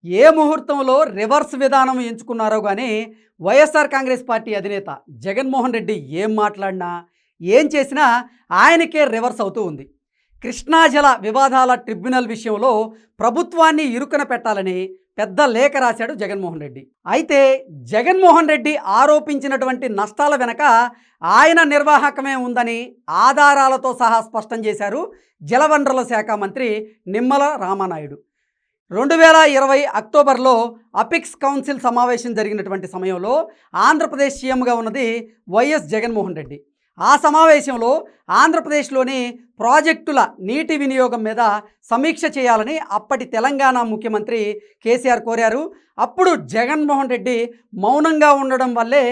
ఏ ముహూర్తంలో రివర్స్ విధానం ఎంచుకున్నారో కానీ వైఎస్ఆర్ కాంగ్రెస్ పార్టీ అధినేత జగన్మోహన్ రెడ్డి ఏం మాట్లాడినా ఏం చేసినా ఆయనకే రివర్స్ అవుతూ ఉంది. కృష్ణా జల వివాదాల ట్రిబ్యునల్ విషయంలో ప్రభుత్వాన్ని ఇరుకున పెట్టాలని పెద్ద లేఖ రాశాడు జగన్మోహన్ రెడ్డి. అయితే జగన్మోహన్ రెడ్డి ఆరోపించినటువంటి నష్టాల వెనక ఆయన నిర్వాహకమే ఉందని ఆధారాలతో సహా స్పష్టం చేశారు జలవనరుల శాఖ మంత్రి నిమ్మల రామానాయుడు. 2020 అక్టోబర్లో అపిక్స్ కౌన్సిల్ సమావేశం జరిగినటువంటి సమయంలో ఆంధ్రప్రదేశ్ సీఎంగా ఉన్నది వైఎస్ జగన్మోహన్ రెడ్డి. ఆ సమావేశంలో ఆంధ్రప్రదేశ్లోని ప్రాజెక్టుల నీటి వినియోగం మీద సమీక్ష చేయాలని అప్పటి తెలంగాణ ముఖ్యమంత్రి కేసీఆర్ కోరారు. అప్పుడు జగన్మోహన్ రెడ్డి మౌనంగా ఉండడం వల్లే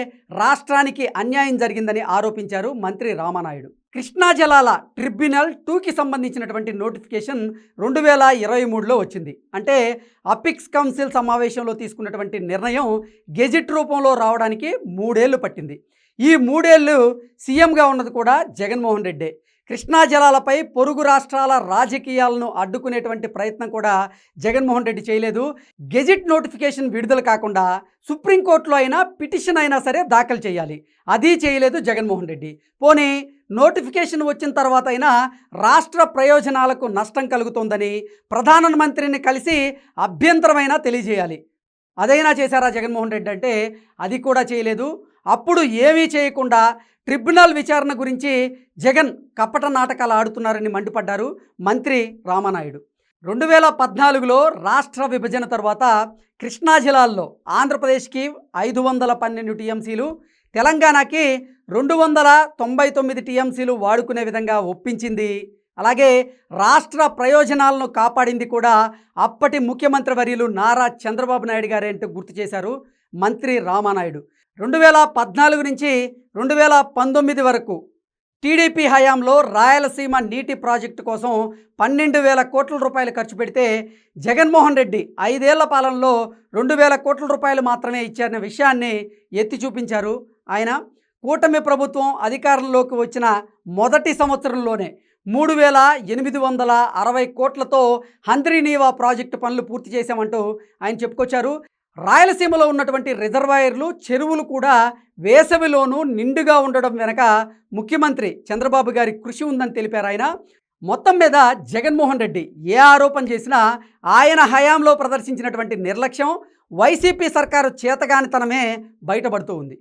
రాష్ట్రానికి అన్యాయం జరిగిందని ఆరోపించారు మంత్రి రామానాయుడు. కృష్ణా జలాల ట్రిబ్యునల్ 2కి సంబంధించినటువంటి నోటిఫికేషన్ 2023లో వచ్చింది. అంటే అపిక్స్ కౌన్సిల్ సమావేశంలో తీసుకున్నటువంటి నిర్ణయం గెజిట్ రూపంలో రావడానికి 3 ఏళ్ళు పట్టింది. ఈ 3 ఏళ్ళు సీఎంగా ఉన్నది కూడా జగన్మోహన్ రెడ్డే. కృష్ణా జలాలపై పొరుగు రాష్ట్రాల రాజకీయాలను అడ్డుకునేటువంటి ప్రయత్నం కూడా జగన్మోహన్ రెడ్డి చేయలేదు. గెజిట్ నోటిఫికేషన్ విడుదల కాకుండా సుప్రీంకోర్టులో అయినా పిటిషన్ అయినా సరే దాఖలు చేయాలి, అది చేయలేదు జగన్మోహన్ రెడ్డి. పోనీ నోటిఫికేషన్ వచ్చిన తర్వాత అయినా రాష్ట్ర ప్రయోజనాలకు నష్టం కలుగుతోందని ప్రధానమంత్రిని కలిసి అభ్యంతరమైనా తెలియజేయాలి, అదైనా చేశారా జగన్మోహన్ రెడ్డి అంటే అది కూడా చేయలేదు. అప్పుడు ఏమీ చేయకుండా ట్రిబ్యునల్ విచారణ గురించి జగన్ కపట నాటకాలు ఆడుతున్నారని మండిపడ్డారు మంత్రి రామానాయుడు. 2014లో రాష్ట్ర విభజన తర్వాత కృష్ణా జిల్లాల్లో ఆంధ్రప్రదేశ్కి 512 టీఎంసీలు, తెలంగాణకి 299 టీఎంసీలు వాడుకునే విధంగా ఒప్పించింది. అలాగే రాష్ట్ర ప్రయోజనాలను కాపాడింది కూడా అప్పటి ముఖ్యమంత్రి వర్యులు నారా చంద్రబాబు నాయుడు గారేంటూ గుర్తు చేశారు మంత్రి రామానాయుడు. 2014 నుంచి 2019 వరకు టీడీపీ హయాంలో రాయలసీమ నీటి ప్రాజెక్టు కోసం 12,000 కోట్ల రూపాయలు ఖర్చు పెడితే జగన్మోహన్ రెడ్డి 5 ఏళ్ల పాలనలో 2,000 కోట్ల రూపాయలు మాత్రమే ఇచ్చారన్న విషయాన్ని ఎత్తి చూపించారు ఆయన. కూటమి ప్రభుత్వం అధికారంలోకి వచ్చిన మొదటి సంవత్సరంలోనే 3,860 కోట్లతో హంద్రీనీవా ప్రాజెక్టు పనులు పూర్తి చేశామంటూ ఆయన చెప్పుకొచ్చారు. రాయలసీమలో ఉన్నటువంటి రిజర్వాయర్లు, చెరువులు కూడా వేసవిలోనూ నిండుగా ఉండడం వెనక ముఖ్యమంత్రి చంద్రబాబు గారి కృషి ఉందని తెలిపారు ఆయన. మొత్తం మీద జగన్మోహన్ రెడ్డి ఏ ఆరోపణ చేసినా ఆయన హయాంలో ప్రదర్శించినటువంటి నిర్లక్ష్యం, వైసీపీ సర్కారు చేతగానితనమే బయటపడుతూ ఉంది.